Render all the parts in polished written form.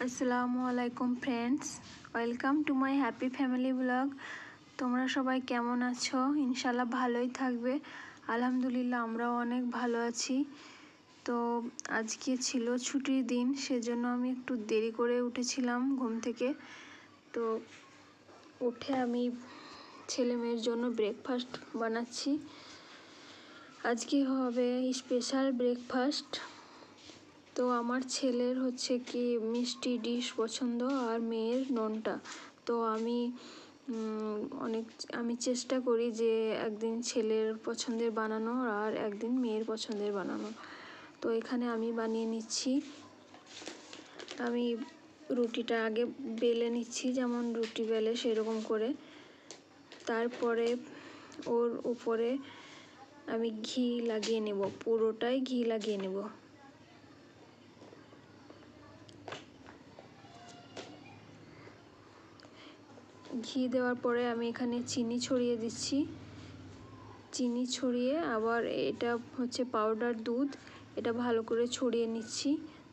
আসসালামু আলাইকুম friends, welcome to my happy family blog. তোমরা সবাই কেমন আছো? ইনশাল্লাহ ভালোই থাকবে। আলহামদুলিল্লাহ আমরাও অনেক ভালো আছি। তো আজকে ছিল ছুটির দিন, সেজন্য আমি একটু দেরি করে উঠেছিলাম ঘুম থেকে। তো উঠে আমি ছেলে মেয়ের জন্য ব্রেকফাস্ট বানাচ্ছি। আজকে হবে স্পেশাল ব্রেকফাস্ট। তো আমার ছেলের হচ্ছে কি মিষ্টি ডিশ পছন্দ আর মেয়ের নোনটা। তো আমি চেষ্টা করি যে একদিন ছেলের পছন্দের বানানো আর একদিন মেয়ের পছন্দের বানানো। তো এখানে আমি বানিয়ে নিচ্ছি। আমি রুটিটা আগে বেলে নিচ্ছি, যেমন রুটি বেলে সেরকম করে। তারপরে ওর উপরে আমি ঘি লাগিয়ে নেব, পুরোটাই ঘি লাগিয়ে নেব। ঘি দেওয়ার পরে আমি এখানে চিনি ছড়িয়ে দিচ্ছি। চিনি ছড়িয়ে আবার এটা হচ্ছে পাউডার দুধ, এটা ভালো করে ছড়িয়ে নিচ্ছি।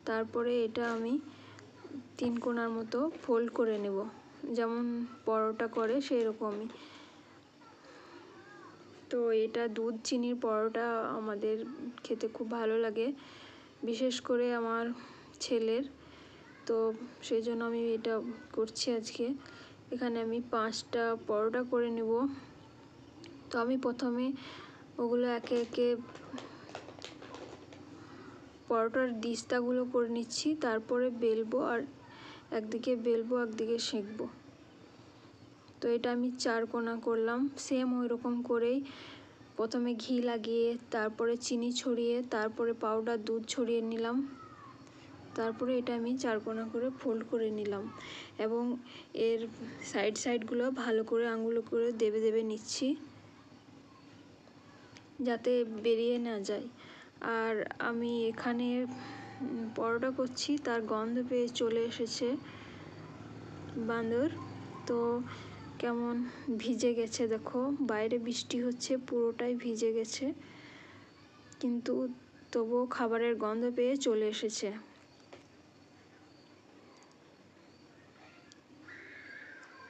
তারপরে এটা আমি 3 কোণার মতো ফোল্ড করে নেব, যেমন পরোটা করে সেই রকমই। তো এটা দুধ চিনির পরোটা আমাদের খেতে খুব ভালো লাগে, বিশেষ করে আমার ছেলের। তো সেই জন্য আমি এটা করছি আজকে। এখানে আমি 5টা পরোটা করে নেব। তো আমি প্রথমে ওগুলো একে একে পরোটার দিস্তাগুলো করে নিচ্ছি, তারপরে বেলবো, আর একদিকে বেলবো একদিকে সেঁকবো। তো এটা আমি 4 কোণা করলাম, সেম ওই রকম করেই প্রথমে ঘি লাগিয়ে, তারপরে চিনি ছড়িয়ে, তারপরে পাউডার দুধ ছড়িয়ে নিলাম। তারপরে এটা আমি 4 কোণা করে ফোল্ড করে নিলাম এবং এর সাইডগুলো ভালো করে আঙুলে করে দেবে দেবে নিচ্ছি, যাতে বেরিয়ে না যায়। আর আমি এখানে পরোটা করছি, তার গন্ধ পেয়ে চলে এসেছে বান্দর। তো কেমন ভিজে গেছে দেখো, বাইরে বৃষ্টি হচ্ছে, পুরোটাই ভিজে গেছে, কিন্তু তবুও খাবারের গন্ধ পেয়ে চলে এসেছে।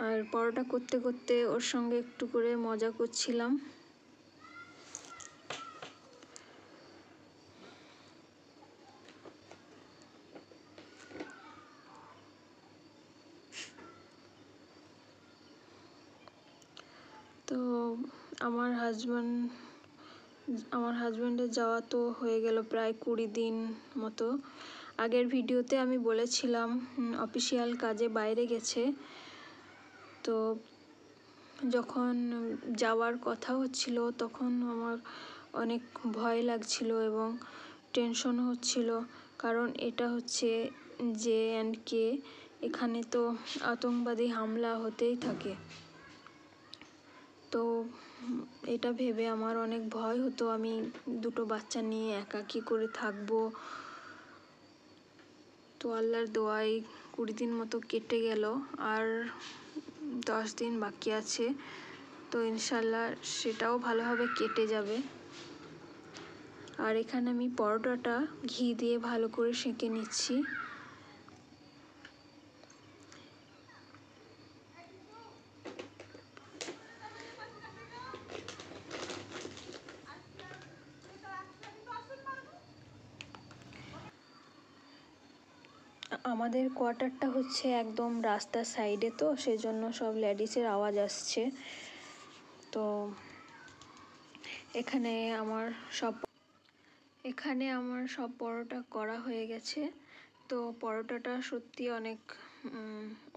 আর পরোটা করতে করতে ওর সঙ্গে একটু করে মজা করছিলাম। তো আমার হাজব্যান্ডের যাওয়া তো হয়ে গেল প্রায় 20 দিন মতো। আগের ভিডিওতে আমি বলেছিলাম অফিসিয়াল কাজে বাইরে গেছে। তো যখন যাওয়ার কথা হচ্ছিল তখন আমার অনেক ভয় লাগছিল এবং টেনশনও হচ্ছিল, কারণ এটা হচ্ছে JNK, এখানে তো আতঙ্কবাদী হামলা হতেই থাকে। তো এটা ভেবে আমার অনেক ভয় হতো, আমি 2টো বাচ্চা নিয়ে একা কী করে থাকবো। তো আল্লাহর দোয়ায় 20 দিন মতো কেটে গেল, আর 10 দিন বাকি আছে। তো ইনশাল্লাহ সেটাও ভালোভাবে কেটে যাবে। আর এখানে আমি পরোটাটা ঘি দিয়ে ভালো করে সেঁকে নিচ্ছি। আমাদের কোয়ার্টারটা হচ্ছে একদম রাস্তার সাইডে, তো সেজন্য সব লেডিসের আওয়াজ আসছে। তো এখানে আমার সব পরোটা করা হয়ে গেছে। তো পরোটাটা সত্যি অনেক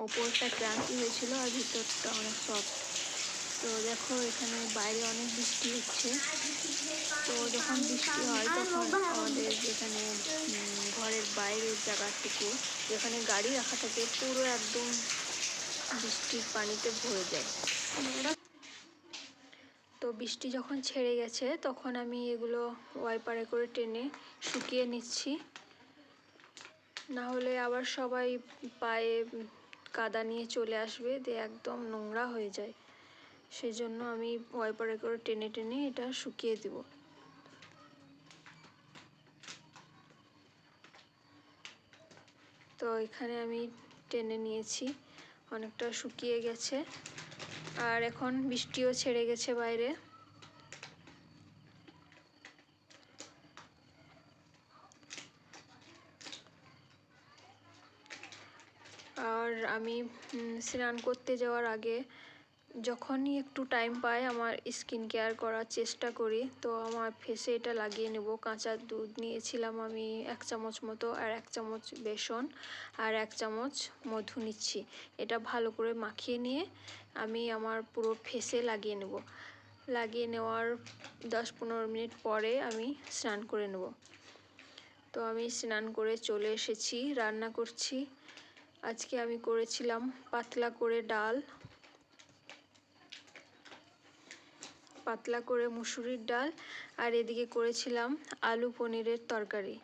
ওপরটা ক্রাঞ্চি হয়েছিল আর ভিতরটা অনেক সফট। তো দেখো এখানে বাইরে অনেক বৃষ্টি হচ্ছে। তো যখন বৃষ্টি হয় তখন আমাদের যেখানে ঘরের বাইরের জায়গাটুকু যেখানে গাড়ি রাখা থাকে পুরো একদম বৃষ্টির পানিতে ভরে যায়। তো বৃষ্টি যখন ছেড়ে গেছে তখন আমি এগুলো ওয়াইপারে করে টেনে শুকিয়ে নিচ্ছি, না হলে আবার সবাই পায়ে কাদা নিয়ে চলে আসবে, দিয়ে একদম নোংরা হয়ে যায়। সেই জন্য আমি ওয়াইপারে করে টেনে টেনে এটা শুকিয়ে দেব। তো এখানে আমি টেনে নিয়েছি, অনেকটা শুকিয়ে গেছে আর এখন বৃষ্টিও ছেড়ে গেছে বাইরে। আর আমি স্নান করতে যাওয়ার আগে যখনই একটু টাইম পাই আমার স্কিন কেয়ার করার চেষ্টা করি। তো আমার ফেসে এটা লাগিয়ে নেব। কাঁচা দুধ নিয়েছিলাম আমি 1 চামচ মতো, আর 1 চামচ বেসন আর 1 চামচ মধু নিচ্ছি। এটা ভালো করে মাখিয়ে নিয়ে আমি আমার পুরো ফেসে লাগিয়ে নেব। লাগিয়ে নেওয়ার 10-15 মিনিট পরে আমি স্নান করে নেব। তো আমি স্নান করে চলে এসেছি, রান্না করছি। আজকে আমি করেছিলাম পাতলা করে মুসুরির ডাল, আর এদিকে করেছিলাম আলু পনিরের তরকারি।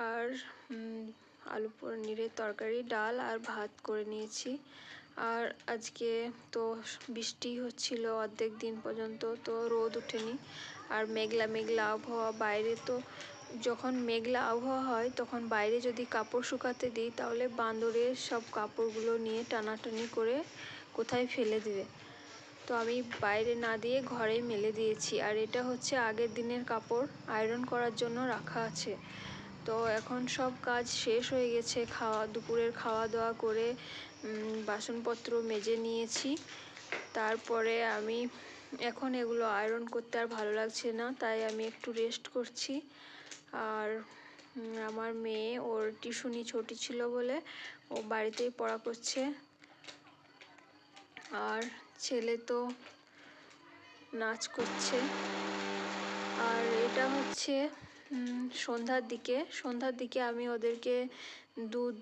আর আলু পনিরের তরকারি, ডাল আর ভাত করে নিয়েছি। আর আজকে তো বৃষ্টি হচ্ছিল অর্ধেক দিন পর্যন্ত, তো রোদ ওঠেনি আর মেঘলা মেঘলা আবহাওয়া। বাইরে তো যখন মেঘলা আবহাওয়া হয় তখন বাইরে যদি কাপড় শুকাতে দিই তাহলে বান্দরে সব কাপড়গুলো নিয়ে টানাটানি করে কোথায় ফেলে দিবে। তো আমি বাইরে না দিয়ে ঘরেই মেলে দিয়েছি। আর এটা হচ্ছে আগের দিনের কাপড়, আয়রন করার জন্য রাখা আছে। তো এখন সব কাজ শেষ হয়ে গেছে, দুপুরের খাওয়া দাওয়া করে বাসনপত্র মেজে নিয়েছি। তারপরে আমি এখন এগুলো আয়রন করতে আর ভালো লাগছে না, তাই আমি একটু রেস্ট করছি। আর আমার মেয়ে, ওর টিউশনি ছুটি ছিল বলে ও বাড়িতেই পড়া করছে। আর ছেলে তো নাচ করছে। আর এটা হচ্ছে সন্ধ্যার দিকে আমি ওদেরকে দুধ,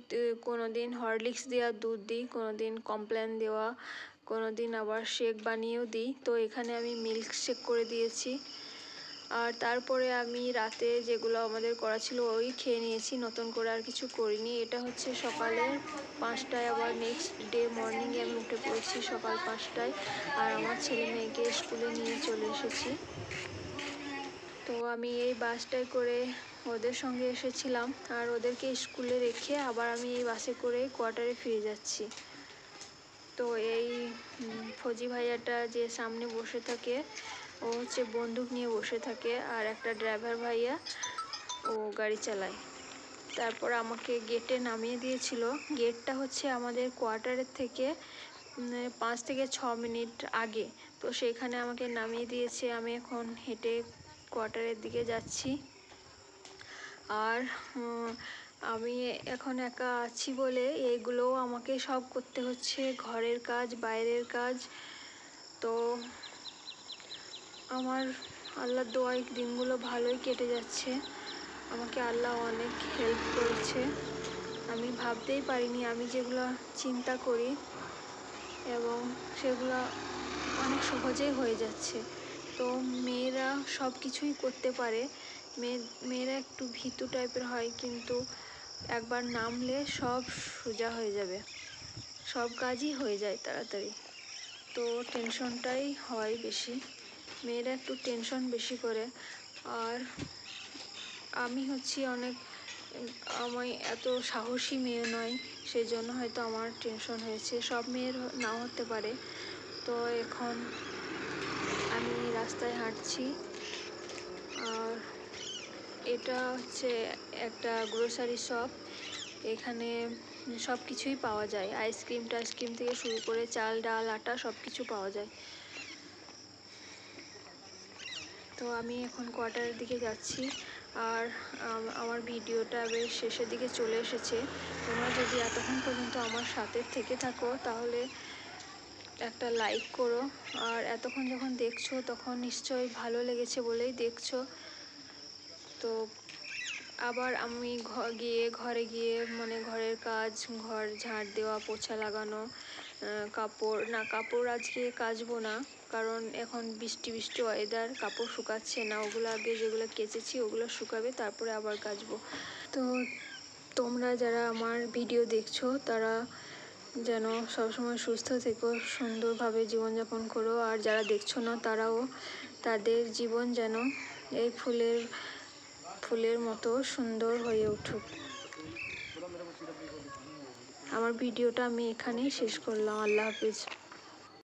কোনোদিন হরলিক্স দেওয়া দুধ দিই, কোনোদিন কমপ্ল্যান দেওয়া, কোনোদিন আবার শেক বানিয়েও দিই। তো এখানে আমি মিল্ক শেক করে দিয়েছি। আর তারপরে আমি রাতে যেগুলো আমাদের করা ছিল ওই খেয়ে নিয়েছি, নতুন করে আর কিছু করিনি। এটা হচ্ছে সকালে 5টায়, আবার নেক্সট ডে মর্নিংয়ে আমি উঠে পড়েছি সকাল 5টায়। আর আমার ছেলে মেয়েকে স্কুলে নিয়ে চলে এসেছি। তো আমি এই বাসটায় করে ওদের সঙ্গে এসেছিলাম, আর ওদেরকে স্কুলে রেখে আবার আমি এই বাসে করে কোয়ার্টারে ফিরে যাচ্ছি। তো এই ফজি ভাইয়াটা যে সামনে বসে থাকে ও হচ্ছে বন্দুক নিয়ে বসে থাকে, আর একটা ড্রাইভার ভাইয়া ও গাড়ি চালায়। তারপর আমাকে গেটে নামিয়ে দিয়েছিল। গেটটা হচ্ছে আমাদের কোয়ার্টারের থেকে 5 থেকে 6 মিনিট আগে। তো সেখানে আমাকে নামিয়ে দিয়েছে। আমি এখন হেঁটে কোয়ার্টারের দিকে যাচ্ছি। আর আমি এখন একা আছি বলে এইগুলোও আমাকে সব করতে হচ্ছে, ঘরের কাজ, বাইরের কাজ। তো আমার আল্লাহর দোয়ায় দিনগুলো ভালোই কেটে যাচ্ছে। আমাকে আল্লাহ অনেক হেল্প করেছে। আমি ভাবতেই পারিনি আমি যেগুলো চিন্তা করি এবং সেগুলো অনেক সহজেই হয়ে যাচ্ছে। তো মেয়েরা সব কিছুই করতে পারে। মেয়েরা একটু ভীতু টাইপের হয়, কিন্তু একবার নামলে সব সোজা হয়ে যাবে, সব কাজই হয়ে যায় তাড়াতাড়ি। তো টেনশনটাই হয় বেশি, মেয়েরা একটু টেনশন বেশি করে। আর আমি হচ্ছি আমি এত সাহসী মেয়ে নয়, সেই জন্য হয়তো আমার টেনশন হয়েছে। সব মেয়ের নাও হতে পারে। তো এখন আমি রাস্তায় হাঁটছি। আর এটা হচ্ছে একটা গ্রোসারি শপ। এখানে সব কিছুই পাওয়া যায়, আইসক্রিম টাইসক্রিম থেকে শুরু করে চাল ডাল আটা সব কিছু পাওয়া যায়। তো আমি এখন কোয়ার্টারের দিকে যাচ্ছি। আর আমার ভিডিওটা বেশ শেষের দিকে চলে এসেছে। তোমরা যদি এতক্ষণ পর্যন্ত আমার সাথে থেকে থাকো তাহলে একটা লাইক করো। আর এতক্ষণ যখন দেখছো তখন নিশ্চয়ই ভালো লেগেছে বলেই দেখছো। তো আবার আমি ঘরে গিয়ে মানে ঘরের কাজ, ঘর ঝাড় দেওয়া, পোছা লাগানো, কাপড় আজকে কাচবো না, কারণ এখন বৃষ্টি ওয়েদার, কাপড় শুকাচ্ছে না। ওগুলো আগে যেগুলো কেচেছি ওগুলো শুকাবে, তারপরে আবার কাচবো। তো তোমরা যারা আমার ভিডিও দেখছো তারা যেন সবসময় সুস্থ থেকো, সুন্দরভাবে জীবনযাপন করো। আর যারা দেখছো না তারাও তাদের জীবন যেন এই ফুলের মতো সুন্দর হয়ে উঠুক। আমার ভিডিওটা আমি এখানেই শেষ করলাম। আল্লাহ হাফিজ।